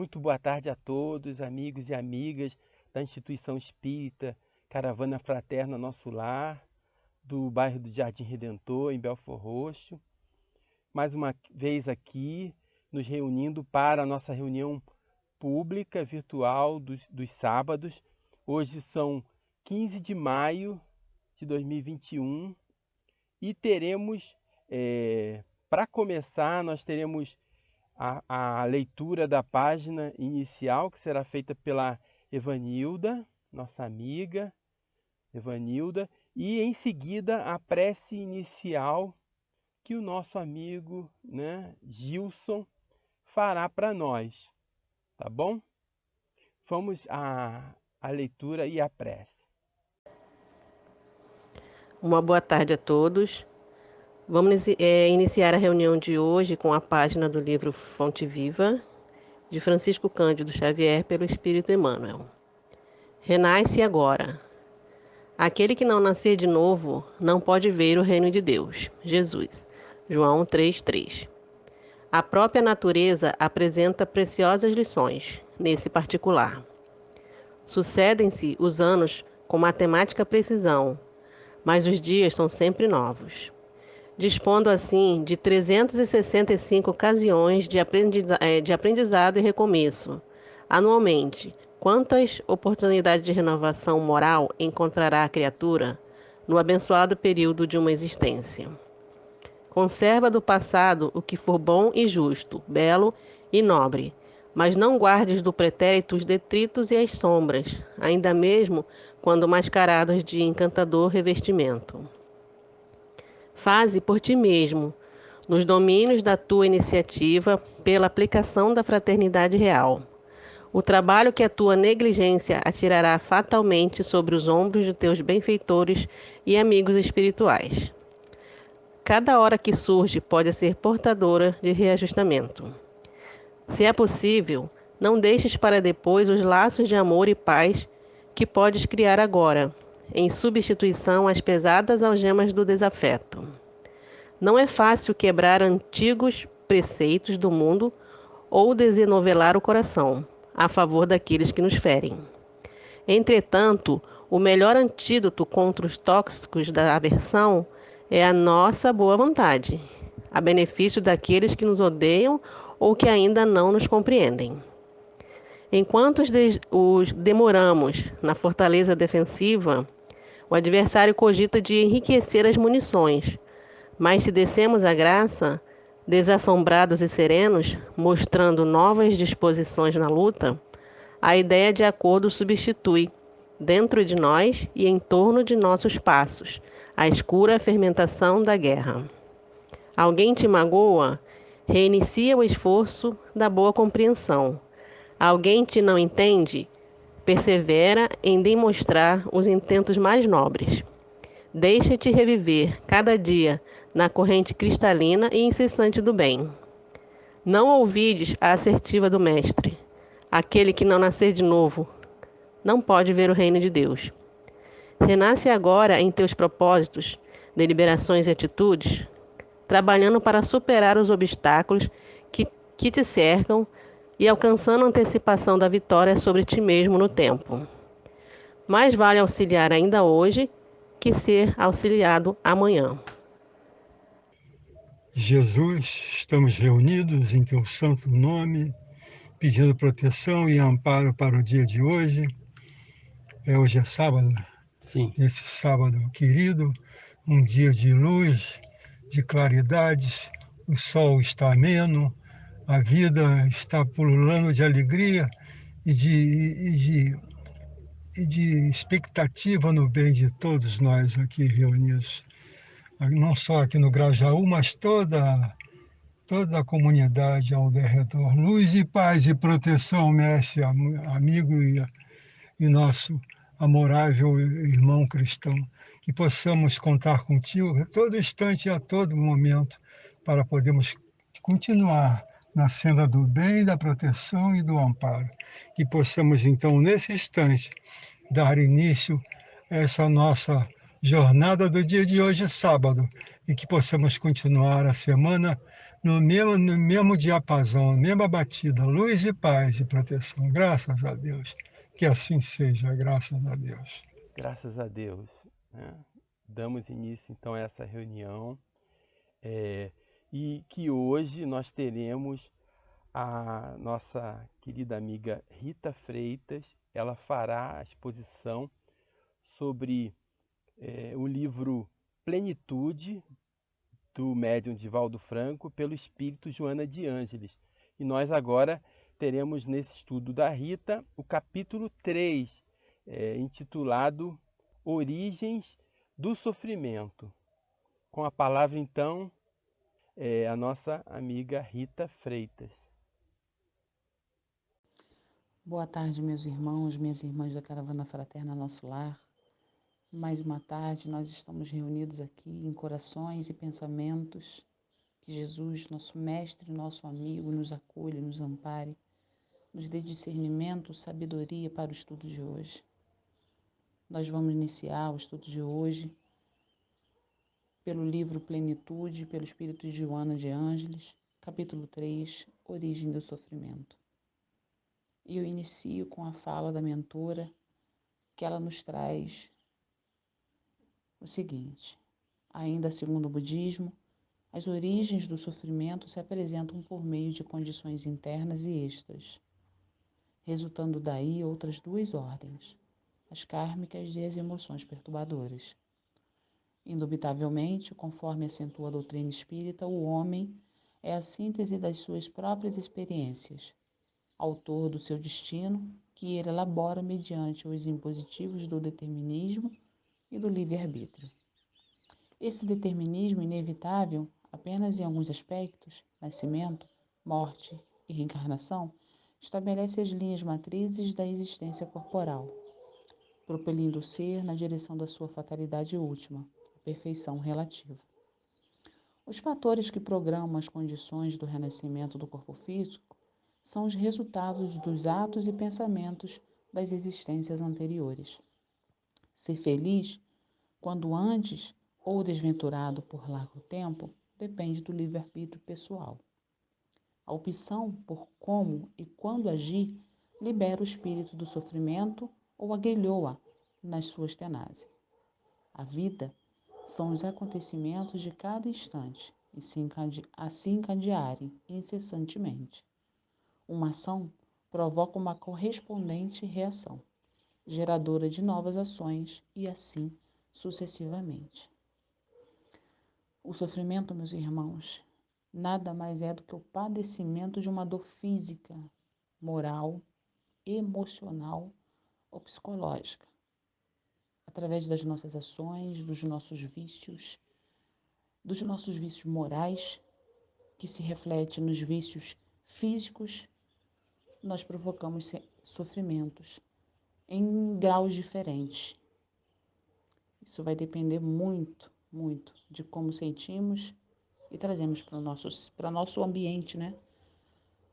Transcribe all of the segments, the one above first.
Muito boa tarde a todos, amigos e amigas da Instituição Espírita Caravana Fraterna Nosso Lar, do bairro do Jardim Redentor, em Belford Roxo. Mais uma vez aqui, nos reunindo para a nossa reunião pública virtual dos sábados. Hoje são 15 de maio de 2021 e teremos, para começar, nós teremos a leitura da página inicial, que será feita pela Evanilda, nossa amiga Evanilda, e em seguida a prece inicial que o nosso amigo, Gilson, fará para nós, tá bom? Vamos à leitura e à prece. Uma boa tarde a todos. Vamos iniciar a reunião de hoje com a página do livro Fonte Viva, de Francisco Cândido Xavier, pelo Espírito Emmanuel. Renasce agora. Aquele que não nascer de novo não pode ver o reino de Deus. Jesus. João 3:3. A própria natureza apresenta preciosas lições, nesse particular. Sucedem-se os anos com matemática precisão, mas os dias são sempre novos, dispondo assim de 365 ocasiões de aprendizado e recomeço. Anualmente, quantas oportunidades de renovação moral encontrará a criatura no abençoado período de uma existência? Conserva do passado o que for bom e justo, belo e nobre, mas não guardes do pretérito os detritos e as sombras, ainda mesmo quando mascarados de encantador revestimento. Faze por ti mesmo, nos domínios da tua iniciativa, pela aplicação da fraternidade real, o trabalho que a tua negligência atirará fatalmente sobre os ombros de teus benfeitores e amigos espirituais. Cada hora que surge pode ser portadora de reajustamento. Se é possível, não deixes para depois os laços de amor e paz que podes criar agora, em substituição às pesadas algemas do desafeto. Não é fácil quebrar antigos preceitos do mundo ou desenovelar o coração, a favor daqueles que nos ferem. Entretanto, o melhor antídoto contra os tóxicos da aversão é a nossa boa vontade, a benefício daqueles que nos odeiam ou que ainda não nos compreendem. Enquanto os demoramos na fortaleza defensiva, o adversário cogita de enriquecer as munições, mas se descemos a graça, desassombrados e serenos, mostrando novas disposições na luta, a ideia de acordo substitui, dentro de nós e em torno de nossos passos, a escura fermentação da guerra. Alguém te magoa? Reinicia o esforço da boa compreensão. Alguém te não entende? Persevera em demonstrar os intentos mais nobres. Deixa-te reviver, cada dia, na corrente cristalina e incessante do bem. Não ouvides a assertiva do Mestre. Aquele que não nascer de novo não pode ver o reino de Deus. Renasce agora em teus propósitos, deliberações e atitudes, trabalhando para superar os obstáculos que te cercam e alcançando a antecipação da vitória sobre ti mesmo no tempo. Mais vale auxiliar ainda hoje que ser auxiliado amanhã. Jesus, estamos reunidos em teu santo nome, pedindo proteção e amparo para o dia de hoje. Hoje é sábado. Sim. Esse sábado querido, um dia de luz, de claridades, o sol está ameno, a vida está pululando de alegria e de expectativa no bem de todos nós aqui reunidos. Não só aqui no Grajaú, mas toda a comunidade ao redor. Luz e paz e proteção, mestre, amigo e nosso amorável irmão cristão. Que possamos contar contigo a todo instante e a todo momento para podermos continuar na senda do bem, da proteção e do amparo. Que possamos, então, nesse instante, dar início a essa nossa jornada do dia de hoje, sábado, e que possamos continuar a semana no mesmo diapasão, mesma batida, luz e paz e proteção. Graças a Deus. Que assim seja, graças a Deus. Graças a Deus, né? Damos início então a essa reunião e que hoje nós teremos a nossa querida amiga Rita Freitas. Ela fará a exposição sobre o livro Plenitude, do médium Divaldo Franco, pelo espírito Joana de Ângeles. E nós agora teremos nesse estudo da Rita o capítulo 3, intitulado Origens do Sofrimento. Com a palavra, então, a nossa amiga Rita Freitas. Boa tarde, meus irmãos, minhas irmãs da Caravana Fraterna Nosso Lar. Mais uma tarde, nós estamos reunidos aqui em corações e pensamentos. Que Jesus, nosso mestre, nosso amigo, nos acolha, nos ampare, nos dê discernimento, sabedoria para o estudo de hoje. Nós vamos iniciar o estudo de hoje pelo livro Plenitude, pelo Espírito de Joana de Ângeles, capítulo 3, Origem do Sofrimento. E eu inicio com a fala da mentora, que ela nos traz o seguinte: ainda segundo o budismo, as origens do sofrimento se apresentam por meio de condições internas e extras, resultando daí outras duas ordens, as kármicas e as emoções perturbadoras. Indubitavelmente, conforme acentua a doutrina espírita, o homem é a síntese das suas próprias experiências, autor do seu destino, que ele elabora mediante os impositivos do determinismo e do livre-arbítrio. Esse determinismo inevitável, apenas em alguns aspectos, nascimento, morte e reencarnação, estabelece as linhas matrizes da existência corporal, propelindo o ser na direção da sua fatalidade última, a perfeição relativa. Os fatores que programam as condições do renascimento do corpo físico são os resultados dos atos e pensamentos das existências anteriores. Ser feliz, quando antes ou desventurado por largo tempo, depende do livre-arbítrio pessoal. A opção por como e quando agir libera o espírito do sofrimento ou agrilhoa nas suas tenácias. A vida são os acontecimentos de cada instante e se encadearem incessantemente. Uma ação provoca uma correspondente reação, geradora de novas ações e assim sucessivamente. O sofrimento, meus irmãos, nada mais é do que o padecimento de uma dor física, moral, emocional ou psicológica, através das nossas ações, dos nossos vícios morais, que se reflete nos vícios físicos. Nós provocamos sofrimentos em graus diferentes. Isso vai depender muito, muito de como sentimos e trazemos para o nosso ambiente, né?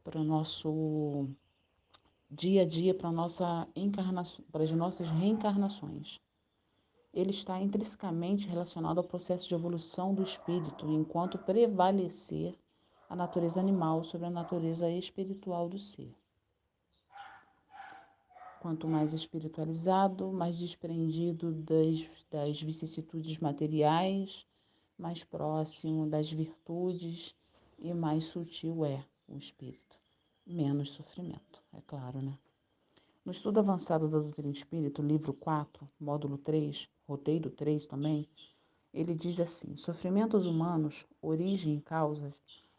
Para o nosso dia a dia, para as nossas reencarnações. Ele está intrinsecamente relacionado ao processo de evolução do espírito, enquanto prevalecer a natureza animal sobre a natureza espiritual do ser. Quanto mais espiritualizado, mais desprendido das vicissitudes materiais, mais próximo das virtudes e mais sutil é o espírito. Menos sofrimento, é claro, né? No estudo avançado da doutrina espírita, livro 4, módulo 3, roteiro 3 também, ele diz assim: sofrimentos humanos, origem e causas,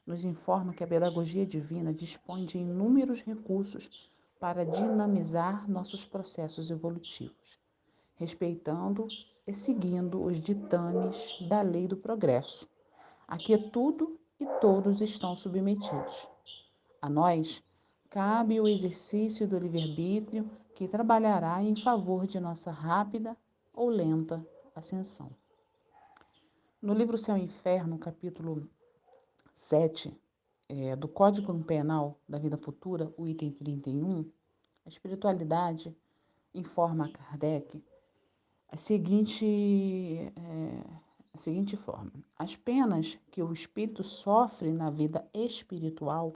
nos informa que a pedagogia divina dispõe de inúmeros recursos para dinamizar nossos processos evolutivos, respeitando e seguindo os ditames da lei do progresso, a que tudo e todos estão submetidos. A nós cabe o exercício do livre-arbítrio que trabalhará em favor de nossa rápida ou lenta ascensão. No livro Céu e Inferno, capítulo 7, do Código Penal da Vida Futura, o item 31, a espiritualidade informa a Kardec a seguinte, a seguinte forma: as penas que o espírito sofre na vida espiritual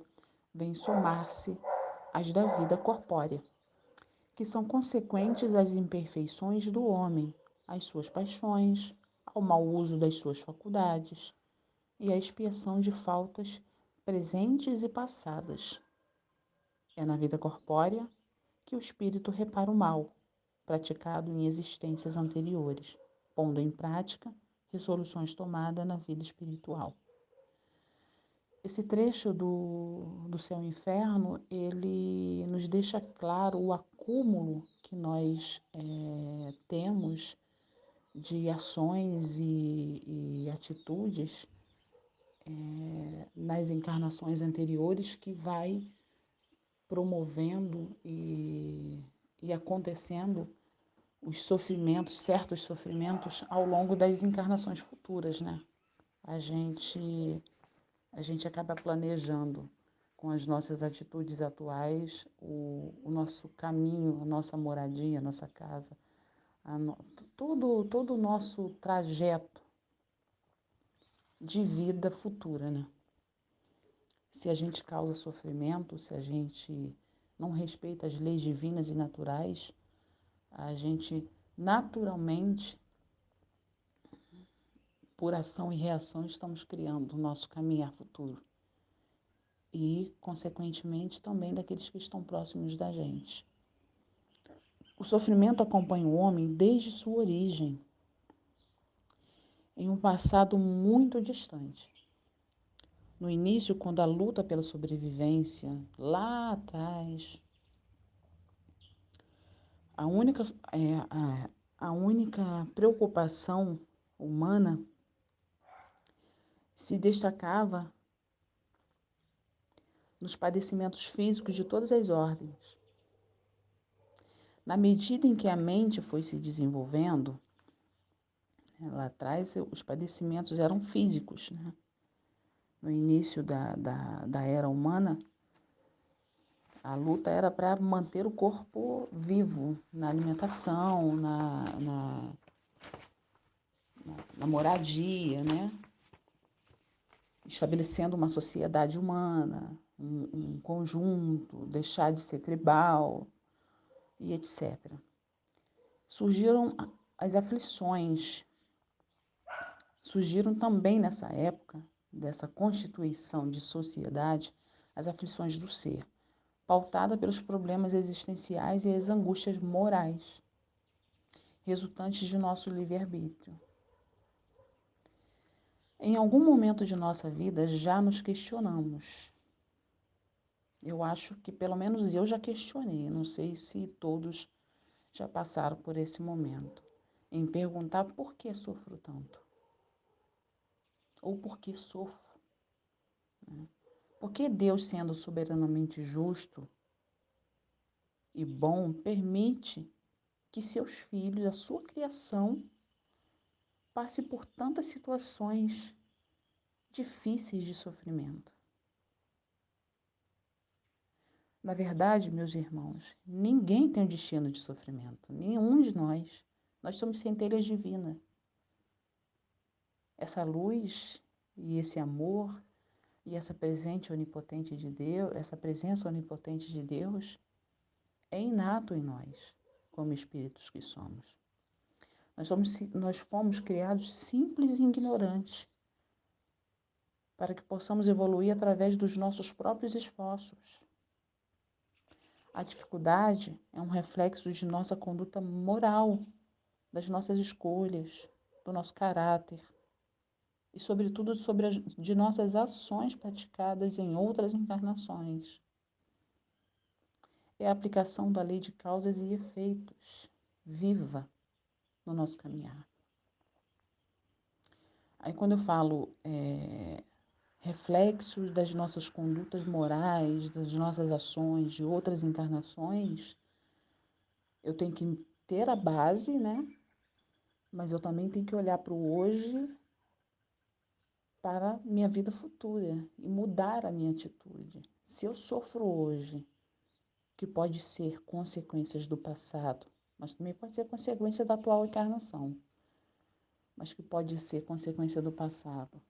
vêm somar-se às da vida corpórea, que são consequentes às imperfeições do homem, às suas paixões, ao mau uso das suas faculdades e à expiação de faltas presentes e passadas. É na vida corpórea que o espírito repara o mal praticado em existências anteriores, pondo em prática resoluções tomadas na vida espiritual. Esse trecho do Céu e Inferno, ele nos deixa claro o acúmulo que nós temos de ações e atitudes nas encarnações anteriores que vai promovendo e acontecendo os sofrimentos, certos sofrimentos ao longo das encarnações futuras, né? A gente acaba planejando com as nossas atitudes atuais o nosso caminho, a nossa moradia, a nossa casa, todo o nosso trajeto de vida futura, né? Se a gente causa sofrimento, se a gente não respeita as leis divinas e naturais, a gente naturalmente, por ação e reação, estamos criando o nosso caminhar futuro. E, consequentemente, também daqueles que estão próximos da gente. O sofrimento acompanha o homem desde sua origem, em um passado muito distante. No início, quando a luta pela sobrevivência, lá atrás, a única, a única preocupação humana se destacava nos padecimentos físicos de todas as ordens. Na medida em que a mente foi se desenvolvendo, lá atrás os padecimentos eram físicos, né? No início da era humana, a luta era para manter o corpo vivo, na alimentação, na moradia, né? Estabelecendo uma sociedade humana, um conjunto, deixar de ser tribal e etc. Surgiram as aflições, surgiram também nessa época, dessa constituição de sociedade, as aflições do ser, pautada pelos problemas existenciais e as angústias morais, resultantes de nosso livre-arbítrio. Em algum momento de nossa vida já nos questionamos. Eu acho que pelo menos eu já questionei, não sei se todos já passaram por esse momento, em perguntar por que sofro tanto, ou por que sofro, né? Por que Deus, sendo soberanamente justo e bom, permite que seus filhos, a sua criação, passe por tantas situações difíceis de sofrimento? Na verdade, meus irmãos, ninguém tem um destino de sofrimento, nenhum de nós. Nós somos centelhas divinas. Essa luz e esse amor e essa presença onipotente de Deus, essa presença onipotente de Deus é inato em nós, como espíritos que somos. Nós fomos criados simples e ignorantes para que possamos evoluir através dos nossos próprios esforços. A dificuldade é um reflexo de nossa conduta moral, das nossas escolhas, do nosso caráter e, sobretudo, de nossas ações praticadas em outras encarnações. É a aplicação da lei de causas e efeitos, viva no nosso caminhar. Aí, quando eu falo reflexos das nossas condutas morais, das nossas ações de outras encarnações, eu tenho que ter a base, né? Mas eu também tenho que olhar para o hoje, para minha vida futura e mudar a minha atitude. Se eu sofro hoje, que pode ser consequências do passado, mas também pode ser consequência da atual encarnação, mas que pode ser consequência do passado.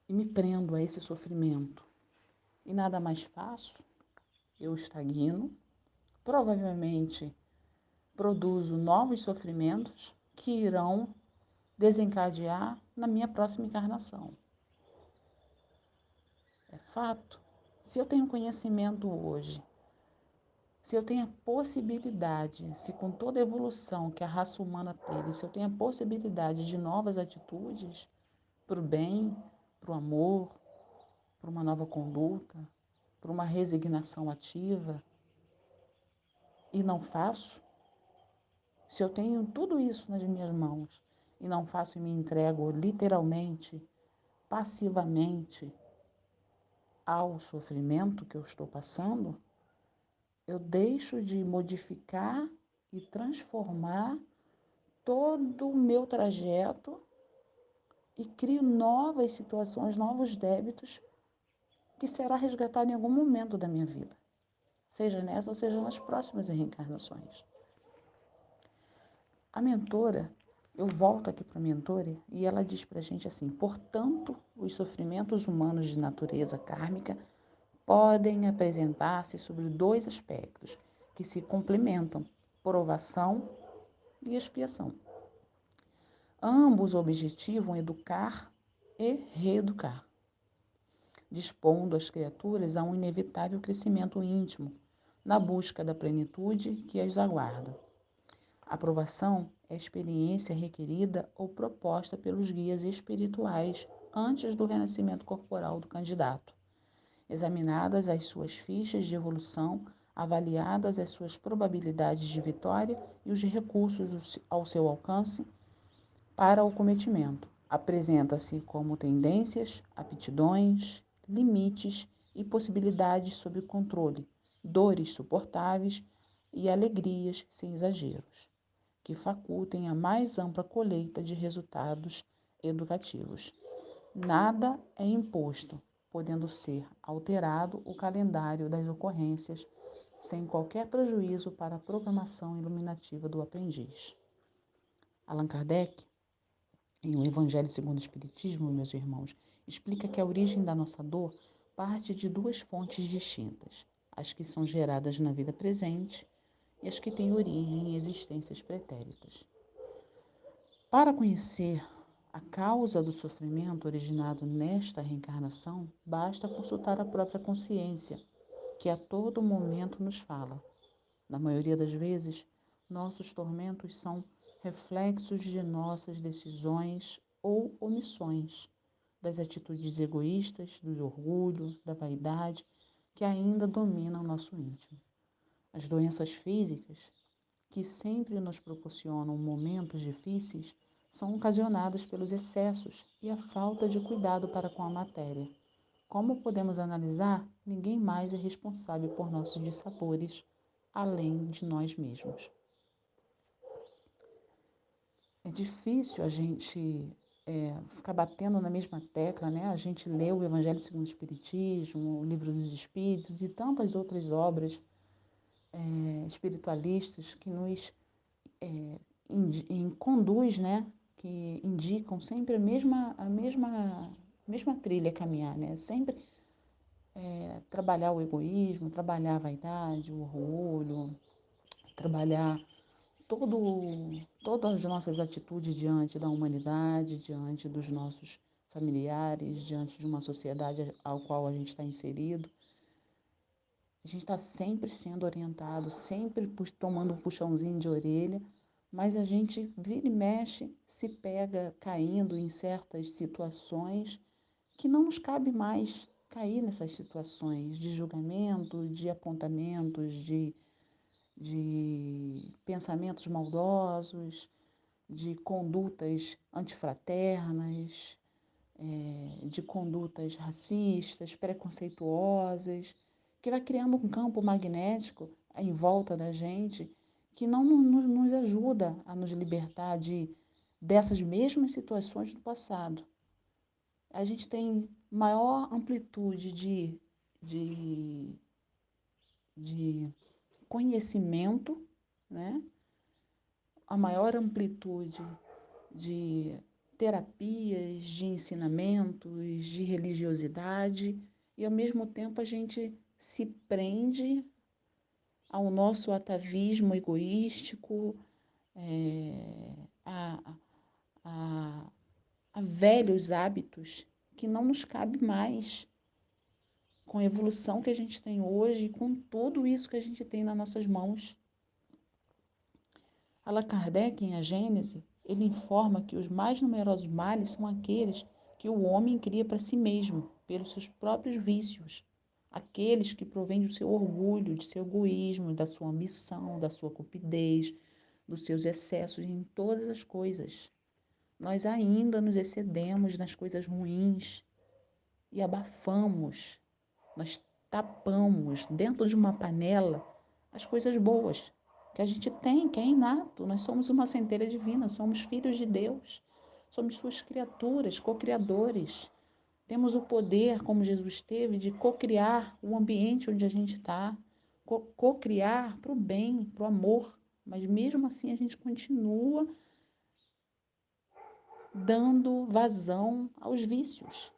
E me prendo a esse sofrimento. E nada mais faço, eu estagno, provavelmente produzo novos sofrimentos que irão desencadear na minha próxima encarnação. É fato. Se eu tenho conhecimento hoje, se eu tenho a possibilidade, se com toda a evolução que a raça humana teve, se eu tenho a possibilidade de novas atitudes para o bem, para o amor, para uma nova conduta, para uma resignação ativa, e não faço, se eu tenho tudo isso nas minhas mãos e não faço e me entrego literalmente, passivamente ao sofrimento que eu estou passando, eu deixo de modificar e transformar todo o meu trajeto e crio novas situações, novos débitos que será resgatado em algum momento da minha vida, seja nessa ou seja nas próximas reencarnações. A mentora, eu volto aqui para a mentora e ela diz para a gente assim: portanto, os sofrimentos humanos de natureza kármica podem apresentar-se sobre dois aspectos que se complementam: provação e expiação. Ambos objetivam educar e reeducar, dispondo as criaturas a um inevitável crescimento íntimo, na busca da plenitude que as aguarda. A aprovação é a experiência requerida ou proposta pelos guias espirituais antes do renascimento corporal do candidato. Examinadas as suas fichas de evolução, avaliadas as suas probabilidades de vitória e os recursos ao seu alcance para o cometimento. Apresenta-se como tendências, aptidões, limites e possibilidades sob controle, dores suportáveis e alegrias sem exageros, que facultem a mais ampla colheita de resultados educativos. Nada é imposto, podendo ser alterado o calendário das ocorrências, sem qualquer prejuízo para a programação iluminativa do aprendiz. Allan Kardec, em O Evangelho segundo o Espiritismo, meus irmãos, explica que a origem da nossa dor parte de duas fontes distintas, as que são geradas na vida presente e as que têm origem em existências pretéritas. Para conhecer a causa do sofrimento originado nesta reencarnação, basta consultar a própria consciência, que a todo momento nos fala. Na maioria das vezes, nossos tormentos são reflexos de nossas decisões ou omissões, das atitudes egoístas, do orgulho, da vaidade, que ainda dominam nosso íntimo. As doenças físicas, que sempre nos proporcionam momentos difíceis, são ocasionadas pelos excessos e a falta de cuidado para com a matéria. Como podemos analisar, ninguém mais é responsável por nossos dissabores, além de nós mesmos. É difícil a gente ficar batendo na mesma tecla, né? A gente lê o Evangelho segundo o Espiritismo, o Livro dos Espíritos e tantas outras obras espiritualistas que nos conduz, né? Que indicam sempre a mesma trilha a caminhar, né? Sempre trabalhar o egoísmo, trabalhar a vaidade, o orgulho, trabalhar todas as nossas atitudes diante da humanidade, diante dos nossos familiares, diante de uma sociedade ao qual a gente está inserido. A gente está sempre sendo orientado, sempre tomando um puxãozinho de orelha, mas a gente vira e mexe, se pega caindo em certas situações que não nos cabe mais cair nessas situações de julgamento, de apontamentos, de pensamentos maldosos, de condutas antifraternas, de condutas racistas, preconceituosas, que vai criando um campo magnético em volta da gente que não nos ajuda a nos libertar dessas mesmas situações do passado. A gente tem maior amplitude de conhecimento, né? a maior amplitude de terapias, de ensinamentos, de religiosidade, e ao mesmo tempo a gente se prende ao nosso atavismo egoístico, a, a, a velhos hábitos que não nos cabe mais com a evolução que a gente tem hoje, com tudo isso que a gente tem nas nossas mãos. Allan Kardec, em A Gênese, ele informa que os mais numerosos males são aqueles que o homem cria para si mesmo, pelos seus próprios vícios, aqueles que provêm do seu orgulho, de seu egoísmo, da sua ambição, da sua cupidez, dos seus excessos em todas as coisas. Nós ainda nos excedemos nas coisas ruins e abafamos, nós tapamos dentro de uma panela as coisas boas que a gente tem, que é inato. Nós somos uma centelha divina, somos filhos de Deus, somos suas criaturas, co-criadores. Temos o poder, como Jesus teve, de co-criar o ambiente onde a gente está, co-criar para o bem, para o amor. Mas mesmo assim a gente continua dando vazão aos vícios,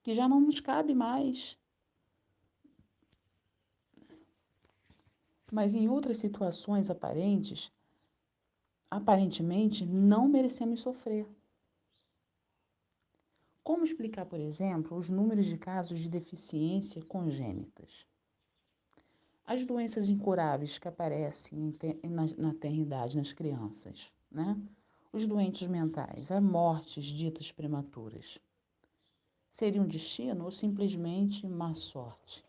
que já não nos cabe mais. Mas em outras situações aparentemente não merecemos sofrer. Como explicar, por exemplo, os números de casos de deficiência congênitas? As doenças incuráveis que aparecem na tenra-idade nas crianças, né? Os doentes mentais, as mortes ditas prematuras. Seria um destino ou simplesmente má sorte?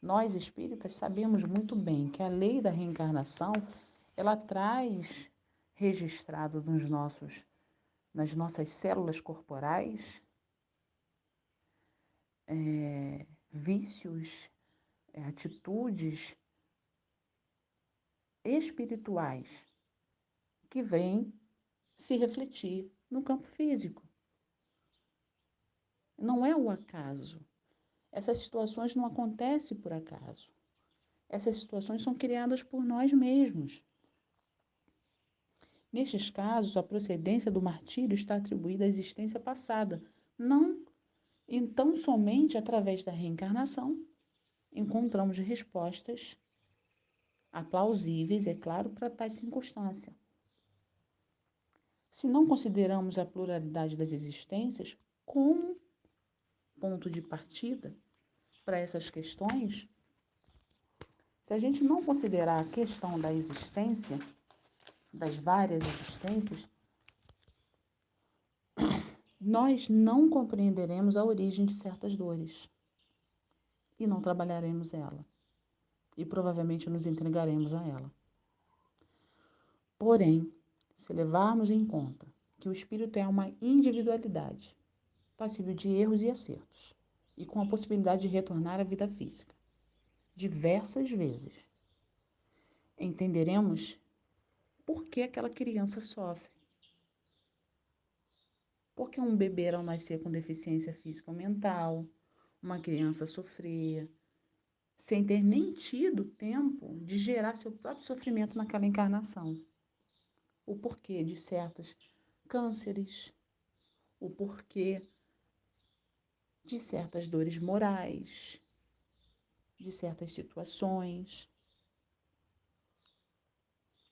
Nós espíritas sabemos muito bem que a lei da reencarnação, ela traz registrado nas nossas células corporais vícios, atitudes espirituais que vêm se refletir no campo físico. Não é o acaso. Essas situações não acontecem por acaso. Essas situações são criadas por nós mesmos. Nestes casos, a procedência do martírio está atribuída à existência passada. Não, então, somente através da reencarnação encontramos respostas plausíveis, é claro, para tais circunstâncias. Se não consideramos a pluralidade das existências como ponto de partida para essas questões, se a gente não considerar a questão da existência, das várias existências, nós não compreenderemos a origem de certas dores e não trabalharemos ela e provavelmente nos entregaremos a ela. Porém, se levarmos em conta que o espírito é uma individualidade, passível de erros e acertos, e com a possibilidade de retornar à vida física diversas vezes, entenderemos por que aquela criança sofre. Por que um bebê, ao nascer com deficiência física ou mental, uma criança sofrer, sem ter nem tido tempo de gerar seu próprio sofrimento naquela encarnação. O porquê de certos cânceres, o porquê de certas dores morais, de certas situações.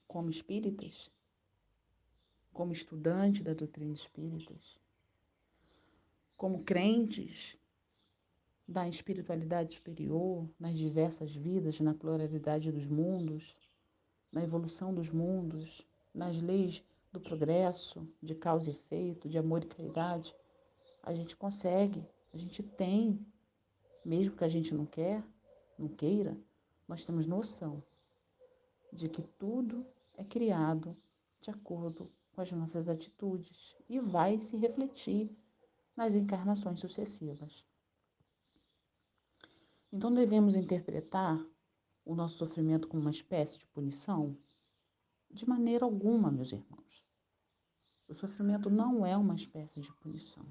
Como espíritas, como estudante da doutrina espíritas, como crentes da espiritualidade superior, nas diversas vidas, na pluralidade dos mundos, na evolução dos mundos, nas leis do progresso, de causa e efeito, de amor e caridade, a gente consegue, a gente tem, mesmo que a gente não queira, nós temos noção de que tudo é criado de acordo com as nossas atitudes e vai se refletir nas encarnações sucessivas. Então, devemos interpretar o nosso sofrimento como uma espécie de punição? De maneira alguma, meus irmãos. O sofrimento não é uma espécie de punição.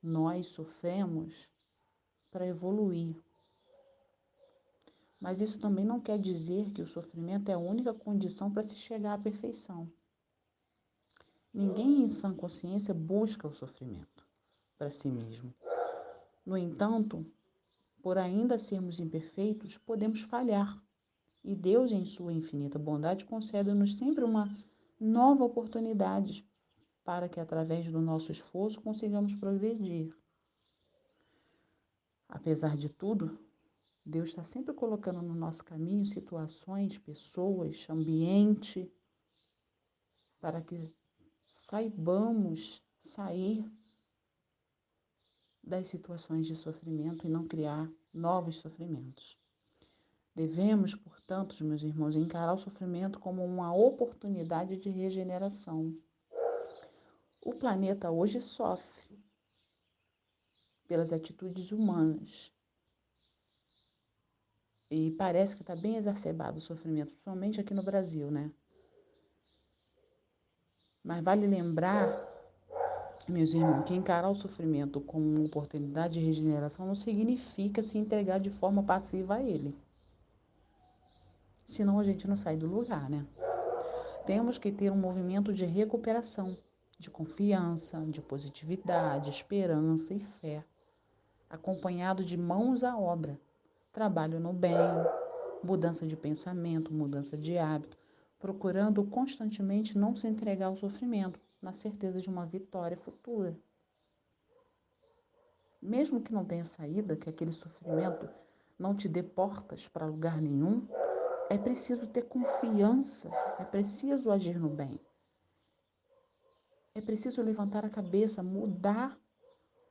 Nós sofremos para evoluir. Mas isso também não quer dizer que o sofrimento é a única condição para se chegar à perfeição. Ninguém em sã consciência busca o sofrimento para si mesmo. No entanto, por ainda sermos imperfeitos, podemos falhar. E Deus, em sua infinita bondade, concede-nos sempre uma nova oportunidade para que, através do nosso esforço, consigamos progredir. Apesar de tudo, Deus está sempre colocando no nosso caminho situações, pessoas, ambiente, para que saibamos sair das situações de sofrimento e não criar novos sofrimentos. Devemos, portanto, meus irmãos, encarar o sofrimento como uma oportunidade de regeneração. O planeta hoje sofre pelas atitudes humanas e parece que está bem exacerbado o sofrimento, principalmente aqui no Brasil, né? Mas vale lembrar, meus irmãos, que encarar o sofrimento como uma oportunidade de regeneração não significa se entregar de forma passiva a ele. Senão a gente não sai do lugar, né? Temos que ter um movimento de recuperação, de confiança, de positividade, esperança e fé, acompanhado de mãos à obra, trabalho no bem, mudança de pensamento, mudança de hábito, procurando constantemente não se entregar ao sofrimento, na certeza de uma vitória futura. Mesmo que não tenha saída, que aquele sofrimento não te dê portas para lugar nenhum, é preciso ter confiança, é preciso agir no bem. É preciso levantar a cabeça, mudar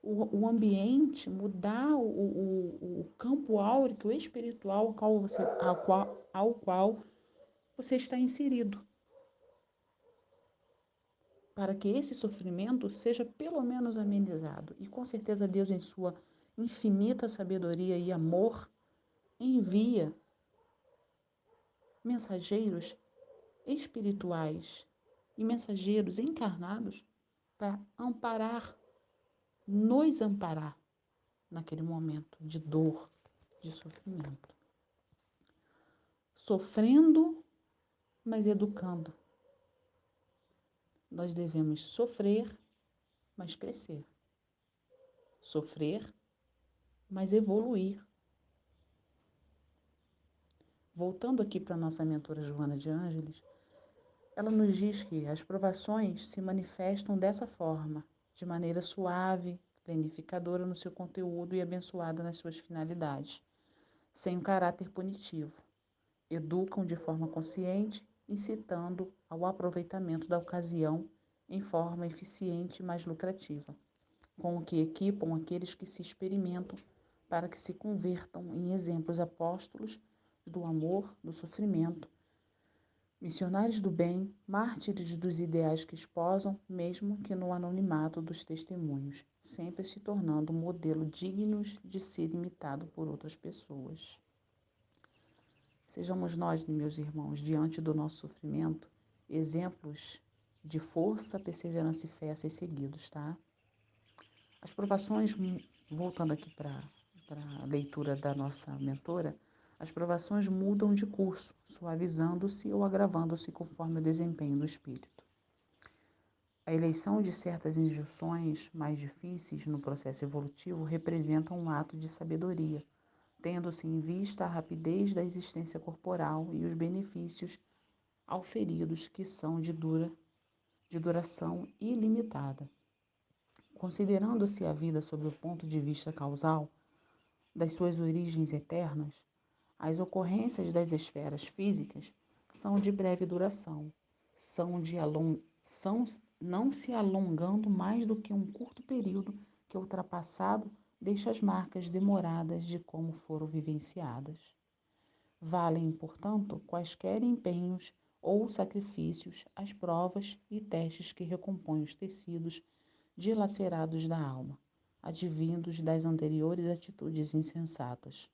o ambiente, mudar o campo áurico, espiritual ao qual você está inserido. Para que esse sofrimento seja pelo menos amenizado. E com certeza Deus, em sua infinita sabedoria e amor, envia mensageiros espirituais e mensageiros encarnados para nos amparar naquele momento de dor, de sofrimento. Sofrendo, mas educando. Nós devemos sofrer, mas crescer. Sofrer, mas evoluir. Voltando aqui para a nossa mentora Joana de Ângeles, ela nos diz que as provações se manifestam dessa forma, de maneira suave, planificadora no seu conteúdo e abençoada nas suas finalidades, sem um caráter punitivo. Educam de forma consciente, incitando ao aproveitamento da ocasião em forma eficiente e mais lucrativa, com o que equipam aqueles que se experimentam para que se convertam em exemplos apóstolos do amor, do sofrimento, missionários do bem, mártires dos ideais que esposam, mesmo que no anonimato dos testemunhos, sempre se tornando um modelo dignos de ser imitado por outras pessoas. Sejamos nós, meus irmãos, diante do nosso sofrimento, exemplos de força, perseverança e fé a ser seguidos, tá? As provações, voltando aqui para a leitura da nossa mentora, as provações mudam de curso, suavizando-se ou agravando-se conforme o desempenho do espírito. A eleição de certas injunções mais difíceis no processo evolutivo representa um ato de sabedoria, tendo-se em vista a rapidez da existência corporal e os benefícios auferidos que são de duração ilimitada. Considerando-se a vida sob o ponto de vista causal, das suas origens eternas, as ocorrências das esferas físicas são de breve duração, não se alongando mais do que um curto período que, ultrapassado, deixa as marcas demoradas de como foram vivenciadas. Valem, portanto, quaisquer empenhos ou sacrifícios, as provas e testes que recompõem os tecidos dilacerados da alma, advindos das anteriores atitudes insensatas.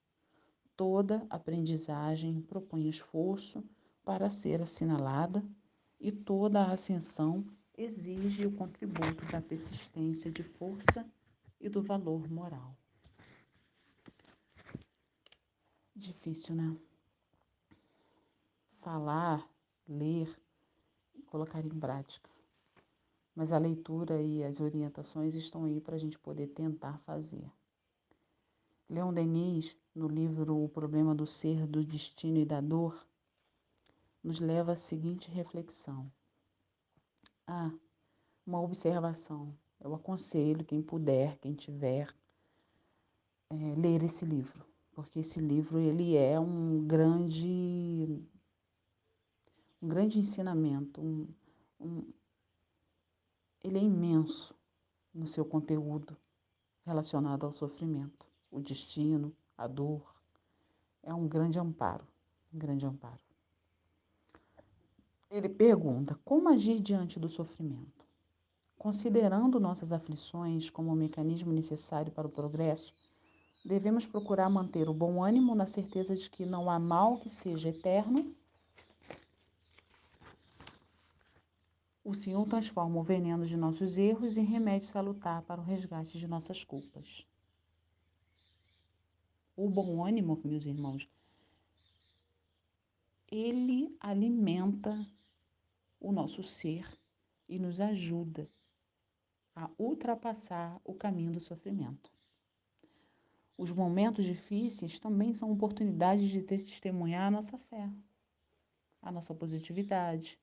Toda aprendizagem propõe esforço para ser assinalada e toda a ascensão exige o contributo da persistência de força e do valor moral. Difícil, né? Falar, ler e colocar em prática. Mas a leitura e as orientações estão aí para a gente poder tentar fazer. Leon Denis, no livro O Problema do Ser, do Destino e da Dor, nos leva à seguinte reflexão. Uma observação. Eu aconselho quem puder, quem tiver, ler esse livro, porque esse livro ele é um grande ensinamento, ele é imenso no seu conteúdo relacionado ao sofrimento, o destino, a dor. É um grande amparo, um grande amparo. Ele pergunta: como agir diante do sofrimento? Considerando nossas aflições como um mecanismo necessário para o progresso, devemos procurar manter o bom ânimo na certeza de que não há mal que seja eterno. O Senhor transforma o veneno de nossos erros em remédio salutar para o resgate de nossas culpas. O bom ânimo, meus irmãos, ele alimenta o nosso ser e nos ajuda a ultrapassar o caminho do sofrimento. Os momentos difíceis também são oportunidades de testemunhar a nossa fé, a nossa positividade.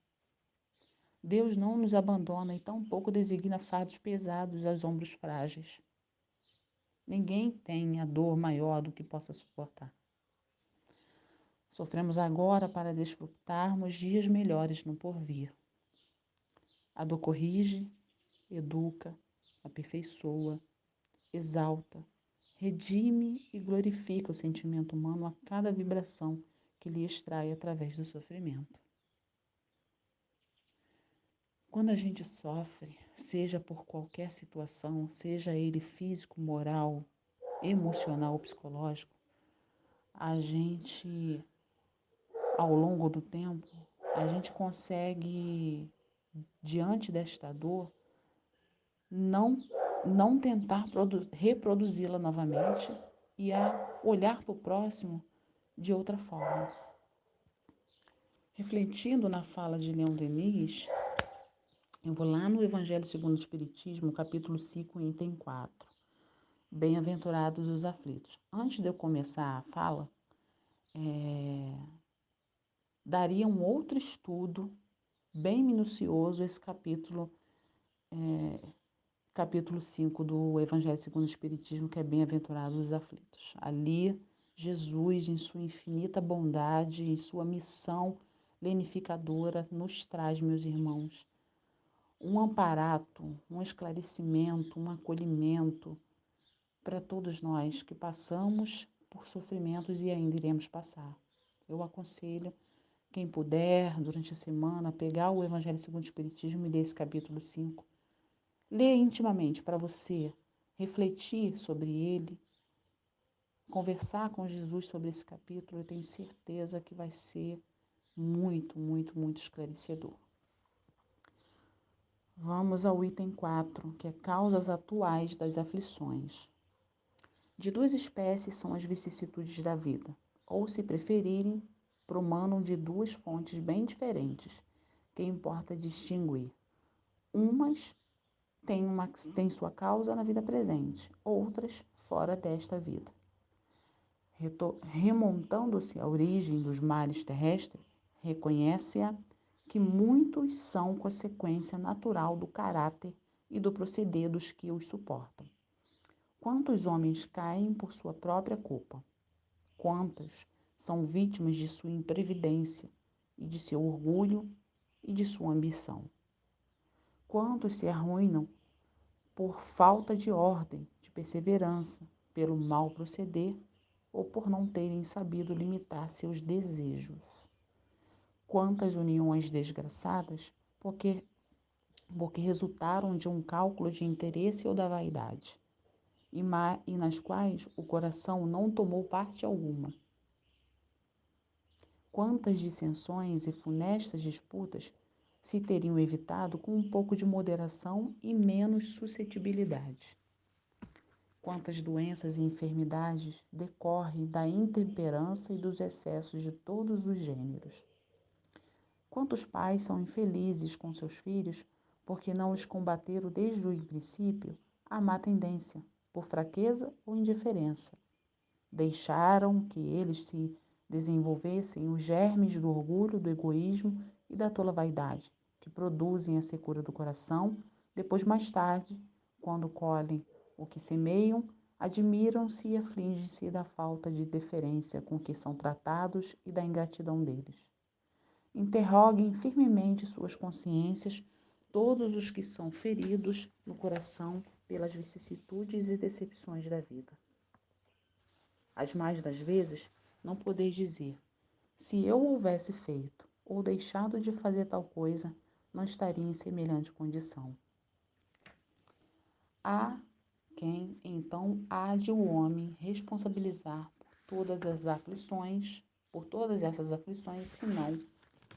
Deus não nos abandona e tampouco designa fardos pesados aos ombros frágeis. Ninguém tem a dor maior do que possa suportar. Sofremos agora para desfrutarmos dias melhores no porvir. A dor corrige, educa, aperfeiçoa, exalta, redime e glorifica o sentimento humano a cada vibração que lhe extrai através do sofrimento. Quando a gente sofre, seja por qualquer situação, seja ele físico, moral, emocional ou psicológico, a gente, ao longo do tempo, a gente consegue, diante desta dor, não tentar reproduzi-la novamente e a olhar para o próximo de outra forma. Refletindo na fala de Leon Denis, eu vou lá no Evangelho segundo o Espiritismo, capítulo 5, item 4. Bem-aventurados os aflitos. Antes de eu começar a fala, daria um outro estudo bem minucioso esse capítulo 5 do Evangelho segundo o Espiritismo, que é Bem-aventurados os aflitos. Ali, Jesus, em sua infinita bondade, em sua missão lenificadora, nos traz, meus irmãos, um amparato, um esclarecimento, um acolhimento para todos nós que passamos por sofrimentos e ainda iremos passar. Eu aconselho quem puder, durante a semana, pegar o Evangelho segundo o Espiritismo e ler esse capítulo 5. Lê intimamente para você refletir sobre ele, conversar com Jesus sobre esse capítulo. Eu tenho certeza que vai ser muito, muito, muito esclarecedor. Vamos ao item 4, que é causas atuais das aflições. De duas espécies são as vicissitudes da vida, ou, se preferirem, promanam de duas fontes bem diferentes, que importa distinguir. Umas têm sua causa na vida presente, outras fora desta vida. Remontando-se à origem dos mares terrestres, reconhece-a que muitos são consequência natural do caráter e do proceder dos que os suportam. Quantos homens caem por sua própria culpa? Quantas são vítimas de sua imprevidência e de seu orgulho e de sua ambição? Quantos se arruinam por falta de ordem, de perseverança, pelo mau proceder ou por não terem sabido limitar seus desejos? Quantas uniões desgraçadas porque resultaram de um cálculo de interesse ou da vaidade, e nas quais o coração não tomou parte alguma? Quantas dissensões e funestas disputas se teriam evitado com um pouco de moderação e menos suscetibilidade? Quantas doenças e enfermidades decorrem da intemperança e dos excessos de todos os gêneros. Quantos pais são infelizes com seus filhos porque não os combateram desde o princípio a má tendência, por fraqueza ou indiferença. Deixaram que eles se desenvolvessem os germes do orgulho, do egoísmo e da tola vaidade, que produzem a secura do coração. Depois, mais tarde, quando colhem o que semeiam, admiram-se e afligem-se da falta de deferência com que são tratados e da ingratidão deles. Interroguem firmemente suas consciências todos os que são feridos no coração pelas vicissitudes e decepções da vida. As mais das vezes, não podeis dizer: se eu houvesse feito ou deixado de fazer tal coisa, não estaria em semelhante condição. Há quem, então, há de o homem responsabilizar por todas essas aflições, senão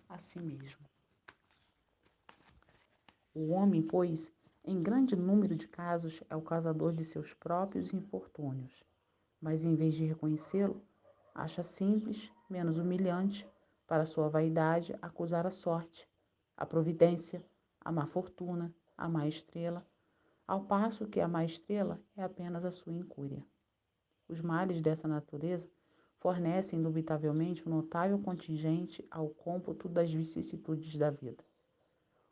a si mesmo. O homem, pois, em grande número de casos, é o causador de seus próprios infortúnios, mas em vez de reconhecê-lo, acha simples, menos humilhante, para sua vaidade, acusar a sorte, a providência, a má fortuna, a má estrela, ao passo que a má estrela é apenas a sua incúria. Os males dessa natureza fornecem indubitavelmente um notável contingente ao cômputo das vicissitudes da vida.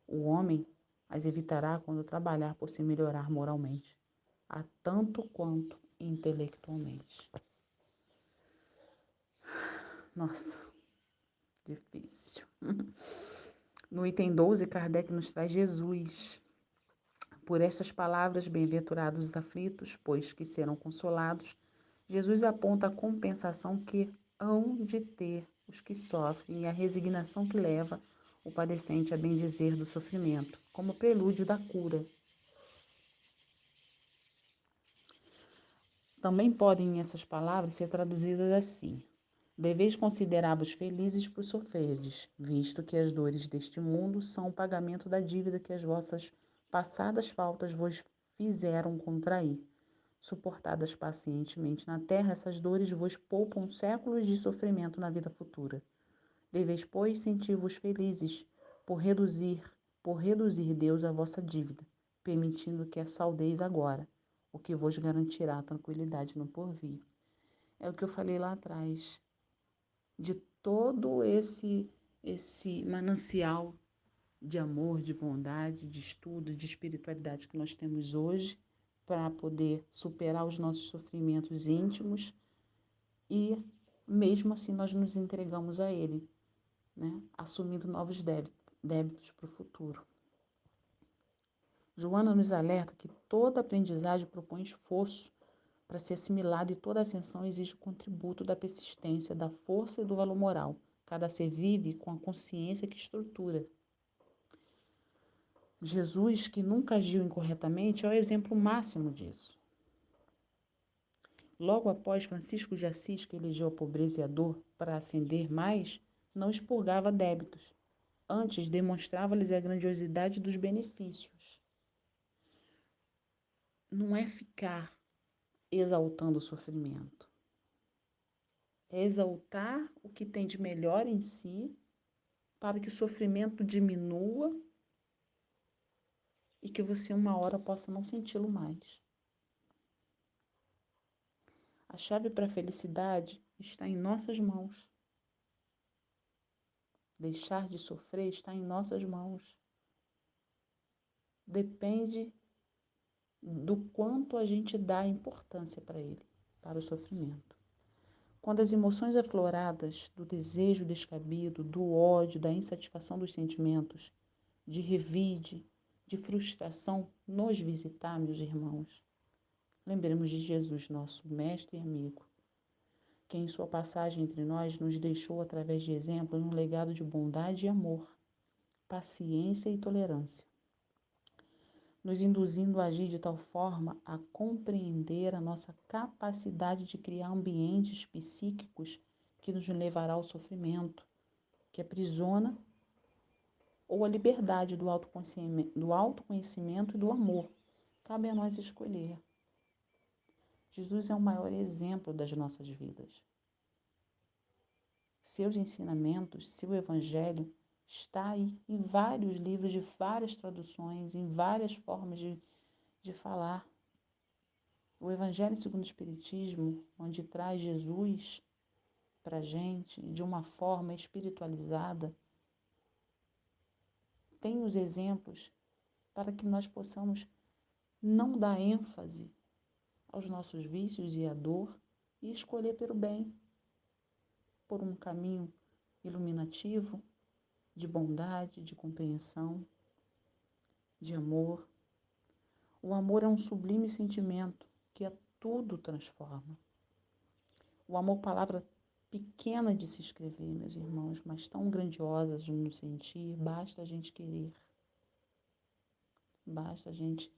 O homem as evitará quando trabalhar por se melhorar moralmente, a tanto quanto intelectualmente. Nossa, difícil. No item 12, Kardec nos traz Jesus. Por estas palavras, bem-aventurados os aflitos, pois que serão consolados, Jesus aponta a compensação que hão de ter os que sofrem e a resignação que leva o padecente a bendizer do sofrimento, como prelúdio da cura. Também podem essas palavras ser traduzidas assim: deveis considerar-vos felizes por sofrerdes, visto que as dores deste mundo são o pagamento da dívida que as vossas passadas faltas vos fizeram contrair. Suportadas pacientemente na terra, essas dores vos poupam séculos de sofrimento na vida futura. Deveis, pois, sentir-vos felizes por reduzir Deus a vossa dívida, permitindo que a saldeis agora, o que vos garantirá tranquilidade no porvir. É o que eu falei lá atrás, de todo esse manancial de amor, de bondade, de estudo, de espiritualidade que nós temos hoje, para poder superar os nossos sofrimentos íntimos e, mesmo assim, nós nos entregamos a Ele, né? Assumindo novos débitos para o futuro. Joana nos alerta que toda aprendizagem propõe esforço para ser assimilada e toda ascensão exige o contributo da persistência, da força e do valor moral. Cada ser vive com a consciência que estrutura. Jesus, que nunca agiu incorretamente, é o exemplo máximo disso. Logo após Francisco de Assis, que elegeu a pobreza e a dor para ascender mais, não expurgava débitos. Antes, demonstrava-lhes a grandiosidade dos benefícios. Não é ficar exaltando o sofrimento. É exaltar o que tem de melhor em si, para que o sofrimento diminua e que você uma hora possa não senti-lo mais. A chave para a felicidade está em nossas mãos. Deixar de sofrer está em nossas mãos. Depende do quanto a gente dá importância para ele, para o sofrimento. Quando as emoções afloradas do desejo descabido, do ódio, da insatisfação dos sentimentos, de revide, de frustração nos visitar, meus irmãos, lembremos de Jesus, nosso mestre e amigo, que em sua passagem entre nós nos deixou, através de exemplos, um legado de bondade e amor, paciência e tolerância, nos induzindo a agir de tal forma a compreender a nossa capacidade de criar ambientes psíquicos que nos levará ao sofrimento, que aprisiona, ou a liberdade do autoconhecimento e do amor. Cabe a nós escolher. Jesus é o maior exemplo das nossas vidas. Seus ensinamentos, seu evangelho está aí em vários livros, de várias traduções, em várias formas de falar. O Evangelho segundo o Espiritismo, onde traz Jesus para a gente de uma forma espiritualizada, tem os exemplos para que nós possamos não dar ênfase aos nossos vícios e à dor e escolher pelo bem, por um caminho iluminativo, de bondade, de compreensão, de amor. O amor é um sublime sentimento que a tudo transforma. O amor, palavra pequena de se escrever, meus irmãos, mas tão grandiosas de nos sentir, basta a gente querer. Basta a gente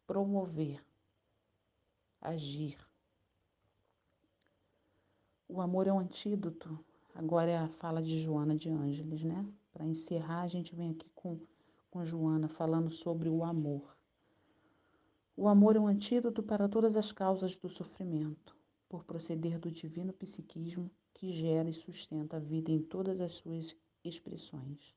promover, agir. O amor é um antídoto. Agora é a fala de Joana de Ângeles, né? Para encerrar, a gente vem aqui com Joana falando sobre o amor. O amor é um antídoto para todas as causas do sofrimento, por proceder do divino psiquismo que gera e sustenta a vida em todas as suas expressões.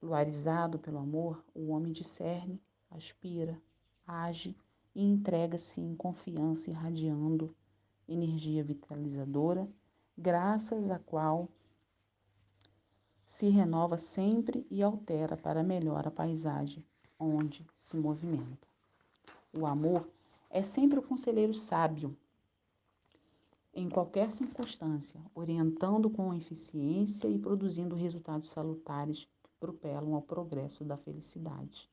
Luarizado pelo amor, o homem discerne, aspira, age e entrega-se em confiança, irradiando energia vitalizadora, graças à qual se renova sempre e altera para melhor a paisagem onde se movimenta. O amor é sempre o conselheiro sábio em qualquer circunstância, orientando com eficiência e produzindo resultados salutares que propelam ao progresso da felicidade.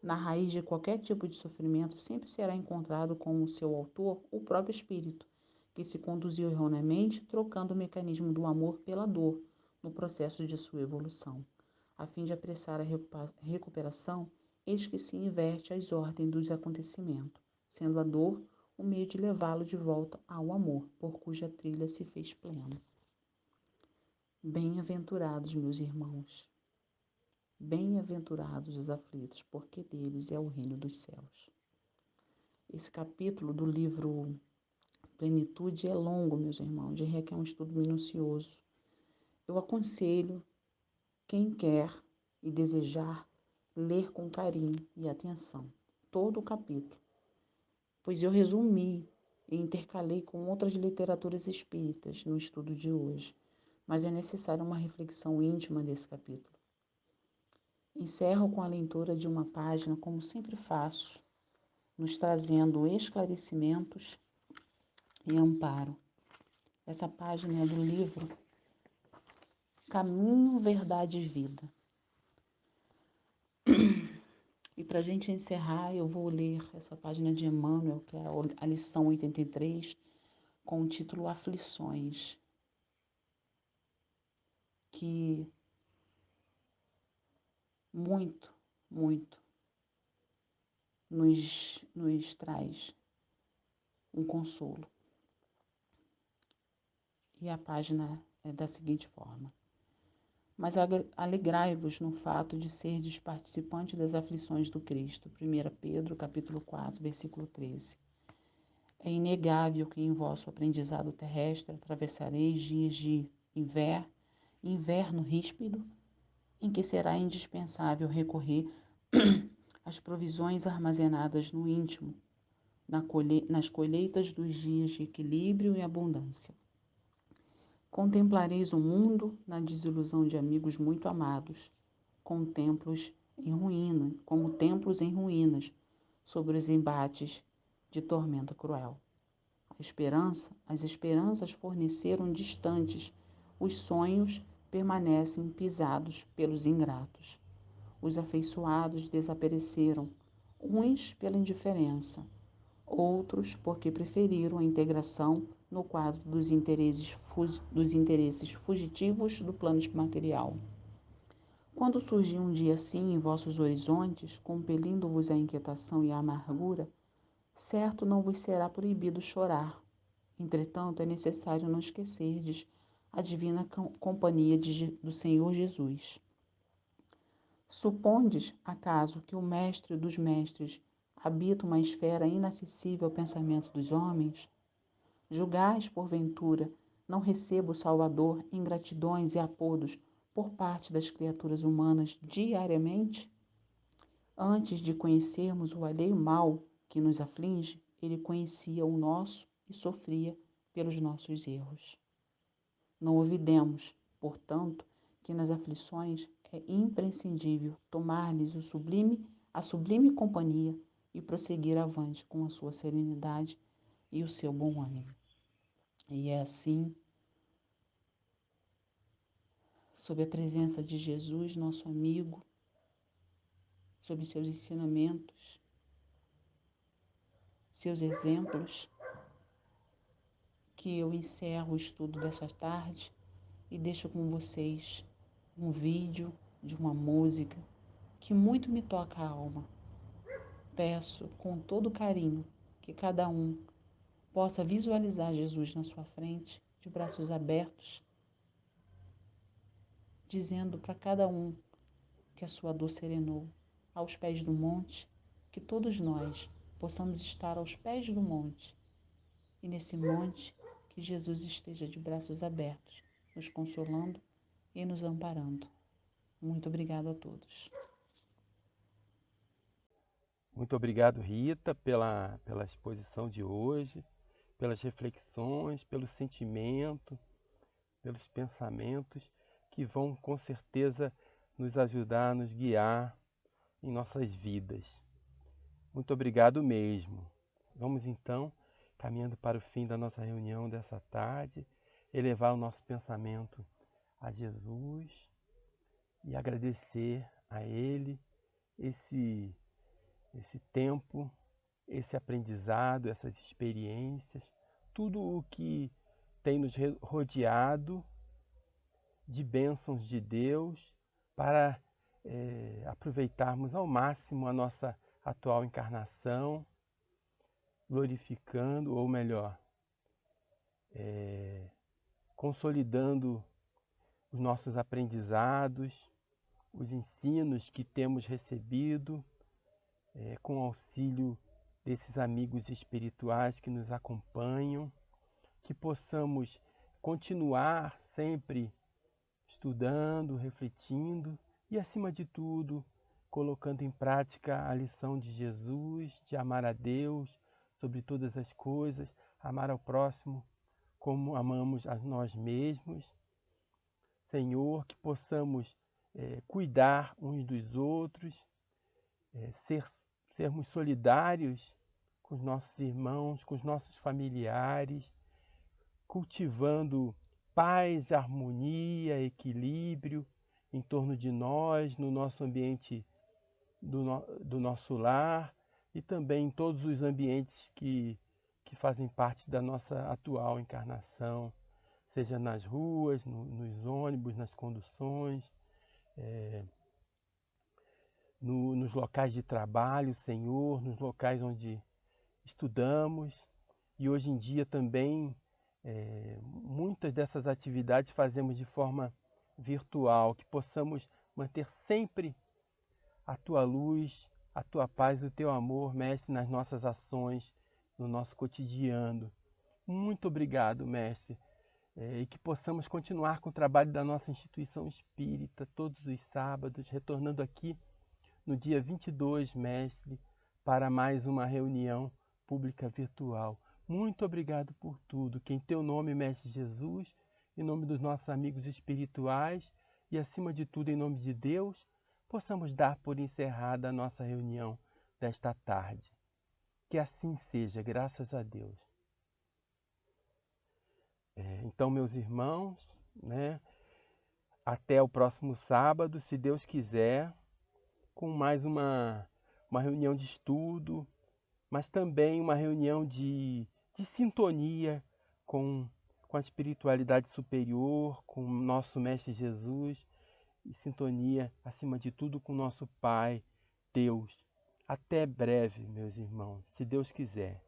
Na raiz de qualquer tipo de sofrimento sempre será encontrado com o seu autor o próprio espírito, que se conduziu erroneamente, trocando o mecanismo do amor pela dor no processo de sua evolução. A fim de apressar a recuperação, eis que se inverte as ordens dos acontecimentos, sendo a dor o meio de levá-lo de volta ao amor, por cuja trilha se fez pleno. Bem-aventurados, meus irmãos, bem-aventurados os aflitos, porque deles é o reino dos céus. Esse capítulo do livro Plenitude é longo, meus irmãos, e requer um estudo minucioso. Eu aconselho quem quer e desejar ler com carinho e atenção todo o capítulo, pois eu resumi e intercalei com outras literaturas espíritas no estudo de hoje, mas é necessária uma reflexão íntima desse capítulo. Encerro com a leitura de uma página, como sempre faço, nos trazendo esclarecimentos e amparo. Essa página é do livro Caminho, Verdade e Vida. E para a gente encerrar, eu vou ler essa página de Emmanuel, que é a lição 83, com o título Aflições, que muito nos traz um consolo. E a página é da seguinte forma: mas alegrai-vos no fato de serdes participante das aflições do Cristo. 1 Pedro, capítulo 4, versículo 13. É inegável que em vosso aprendizado terrestre atravessareis dias de inverno ríspido, em que será indispensável recorrer às provisões armazenadas no íntimo, nas colheitas dos dias de equilíbrio e abundância. Contemplareis o mundo na desilusão de amigos muito amados, como templos em ruínas, sobre os embates de tormenta cruel. As esperanças forneceram distantes, os sonhos permanecem pisados pelos ingratos. Os afeiçoados desapareceram, uns pela indiferença, outros porque preferiram a integração no quadro dos interesses fugitivos do plano material. Quando surgir um dia assim em vossos horizontes, compelindo-vos à inquietação e à amargura, certo não vos será proibido chorar. Entretanto, é necessário não esquecerdes a divina companhia do Senhor Jesus. Supondes, acaso, que o mestre dos mestres habita uma esfera inacessível ao pensamento dos homens? Julgais, porventura, não recebo o Salvador ingratidões e apodos por parte das criaturas humanas diariamente? Antes de conhecermos o alheio mal que nos aflige, ele conhecia o nosso e sofria pelos nossos erros. Não olvidemos, portanto, que nas aflições é imprescindível tomar-lhes a sublime companhia e prosseguir avante com a sua serenidade e o seu bom ânimo. E é assim, sob a presença de Jesus, nosso amigo, sob seus ensinamentos, seus exemplos, que eu encerro o estudo dessa tarde e deixo com vocês um vídeo de uma música que muito me toca a alma. Peço com todo carinho que cada um possa visualizar Jesus na sua frente, de braços abertos, dizendo para cada um que a sua dor serenou aos pés do monte, que todos nós possamos estar aos pés do monte e nesse monte que Jesus esteja de braços abertos, nos consolando e nos amparando. Muito obrigado a todos. Muito obrigado, Rita, pela exposição de hoje, pelas reflexões, pelo sentimento, pelos pensamentos que vão com certeza nos ajudar, nos guiar em nossas vidas. Muito obrigado mesmo. Vamos então, caminhando para o fim da nossa reunião dessa tarde, elevar o nosso pensamento a Jesus e agradecer a Ele esse tempo, esse aprendizado, essas experiências, tudo o que tem nos rodeado de bênçãos de Deus para aproveitarmos ao máximo a nossa atual encarnação, glorificando, ou melhor, consolidando os nossos aprendizados, os ensinos que temos recebido, com auxílio desses amigos espirituais que nos acompanham, que possamos continuar sempre estudando, refletindo e, acima de tudo, colocando em prática a lição de Jesus, de amar a Deus sobre todas as coisas, amar ao próximo como amamos a nós mesmos. Senhor, que possamos cuidar uns dos outros, sermos solidários com os nossos irmãos, com os nossos familiares, cultivando paz, harmonia, equilíbrio em torno de nós, no nosso ambiente do nosso lar e também em todos os ambientes que fazem parte da nossa atual encarnação, seja nas ruas, nos ônibus, nas conduções, nos locais de trabalho, Senhor, nos locais onde estudamos. E hoje em dia também muitas dessas atividades fazemos de forma virtual, que possamos manter sempre a Tua luz, a Tua paz, o Teu amor, Mestre, nas nossas ações, no nosso cotidiano. Muito obrigado, Mestre, e que possamos continuar com o trabalho da nossa instituição espírita todos os sábados, retornando aqui no dia 22, Mestre, para mais uma reunião pública virtual. Muito obrigado por tudo, que em Teu nome, Mestre Jesus, em nome dos nossos amigos espirituais e, acima de tudo, em nome de Deus, possamos dar por encerrada a nossa reunião desta tarde. Que assim seja, graças a Deus. Então, meus irmãos, até o próximo sábado, se Deus quiser, com mais uma reunião de estudo, mas também uma reunião de sintonia com a espiritualidade superior, com o nosso Mestre Jesus, e sintonia, acima de tudo, com o nosso Pai, Deus. Até breve, meus irmãos, se Deus quiser.